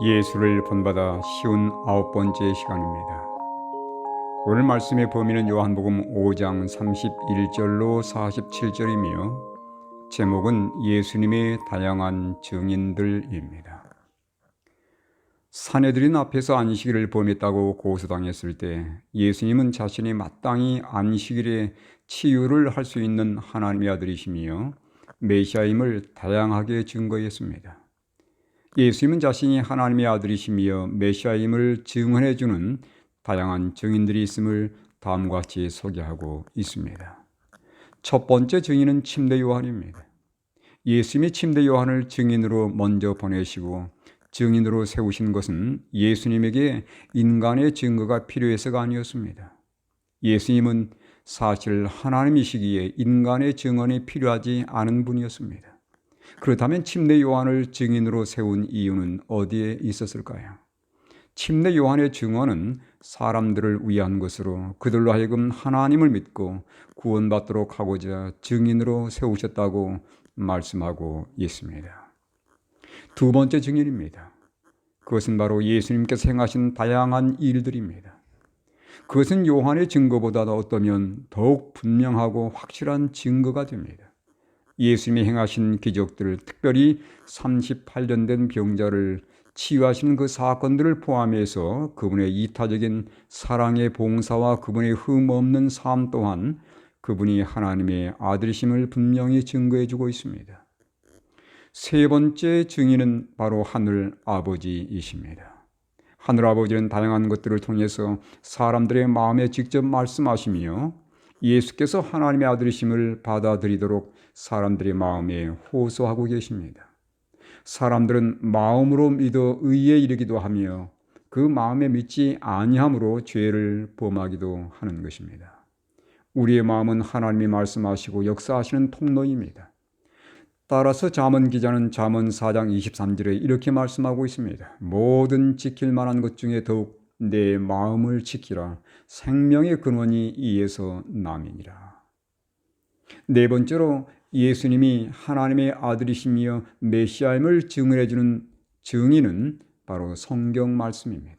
예수를 본받아 쉬운 9번째 시간입니다. 오늘 말씀의 범위는 요한복음 5장 31절로 47절이며 제목은 예수님의 다양한 증인들입니다. 사내들인 앞에서 안식일을 범했다고 고소당했을 때 예수님은 자신이 마땅히 안식일에 치유를 할 수 있는 하나님의 아들이시며 메시아임을 다양하게 증거했습니다. 예수님은 자신이 하나님의 아들이시며 메시아임을 증언해주는 다양한 증인들이 있음을 다음과 같이 소개하고 있습니다. 첫 번째 증인은 침례 요한입니다. 예수님이 침례 요한을 증인으로 먼저 보내시고 증인으로 세우신 것은 예수님에게 인간의 증거가 필요해서가 아니었습니다. 예수님은 사실 하나님이시기에 인간의 증언이 필요하지 않은 분이었습니다. 그렇다면 침례 요한을 증인으로 세운 이유는 어디에 있었을까요? 침례 요한의 증언은 사람들을 위한 것으로 그들로 하여금 하나님을 믿고 구원받도록 하고자 증인으로 세우셨다고 말씀하고 있습니다. 두 번째 증인입니다. 그것은 바로 예수님께서 행하신 다양한 일들입니다. 그것은 요한의 증거보다 어떠면 더욱 분명하고 확실한 증거가 됩니다. 예수님이 행하신 기적들, 특별히 38년 된 병자를 치유하시는 그 사건들을 포함해서 그분의 이타적인 사랑의 봉사와 그분의 흠없는 삶 또한 그분이 하나님의 아들이심을 분명히 증거해주고 있습니다. 세 번째 증인은 바로 하늘 아버지이십니다. 하늘 아버지는 다양한 것들을 통해서 사람들의 마음에 직접 말씀하시며 예수께서 하나님의 아들이심을 받아들이도록 사람들의 마음에 호소하고 계십니다. 사람들은 마음으로 믿어 의에 이르기도 하며 그 마음에 믿지 아니함으로 죄를 범하기도 하는 것입니다. 우리의 마음은 하나님이 말씀하시고 역사하시는 통로입니다. 따라서 잠언 기자는 잠언 4장 23절에 이렇게 말씀하고 있습니다. 모든 지킬 만한 것 중에 더욱 내 마음을 지키라. 생명의 근원이 이에서 남이니라. 네 번째로 예수님이 하나님의 아들이시며 메시아임을 증언해주는 증인은 바로 성경 말씀입니다.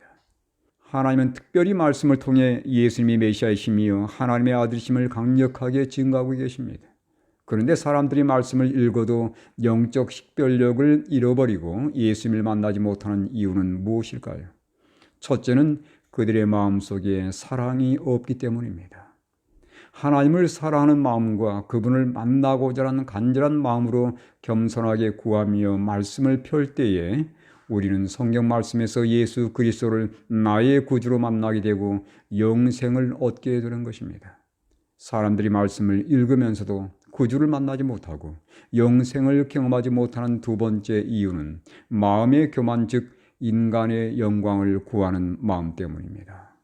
하나님은 특별히 말씀을 통해 예수님이 메시아이시며 하나님의 아들이심을 강력하게 증거하고 계십니다. 그런데 사람들이 말씀을 읽어도 영적 식별력을 잃어버리고 예수님을 만나지 못하는 이유는 무엇일까요? 첫째는 그들의 마음속에 사랑이 없기 때문입니다. 하나님을 사랑하는 마음과 그분을 만나고자 하는 간절한 마음으로 겸손하게 구하며 말씀을 펼 때에 우리는 성경 말씀에서 예수 그리스도를 나의 구주로 만나게 되고 영생을 얻게 되는 것입니다. 사람들이 말씀을 읽으면서도 구주를 만나지 못하고 영생을 경험하지 못하는 두 번째 이유는 마음의 교만, 즉 인간의 영광을 구하는 마음 때문입니다.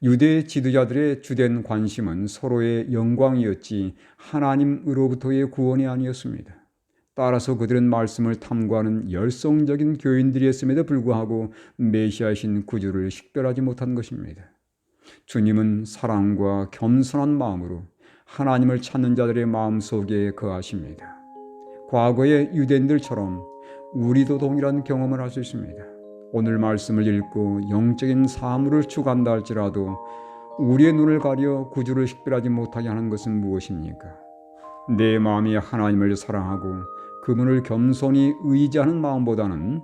유대 지도자들의 주된 관심은 서로의 영광이었지 하나님으로부터의 구원이 아니었습니다. 따라서 그들은 말씀을 탐구하는 열성적인 교인들이었음에도 불구하고 메시아이신 구주를 식별하지 못한 것입니다. 주님은 사랑과 겸손한 마음으로 하나님을 찾는 자들의 마음속에 거하십니다. 과거의 유대인들처럼 우리도 동일한 경험을 할 수 있습니다. 오늘 말씀을 읽고 영적인 사물을 추구한다 할지라도 우리의 눈을 가려 구주를 식별하지 못하게 하는 것은 무엇입니까? 내 마음이 하나님을 사랑하고 그분을 겸손히 의지하는 마음보다는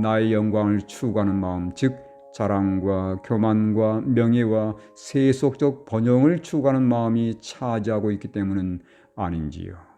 나의 영광을 추구하는 마음, 즉 자랑과 교만과 명예와 세속적 번영을 추구하는 마음이 차지하고 있기 때문은 아닌지요.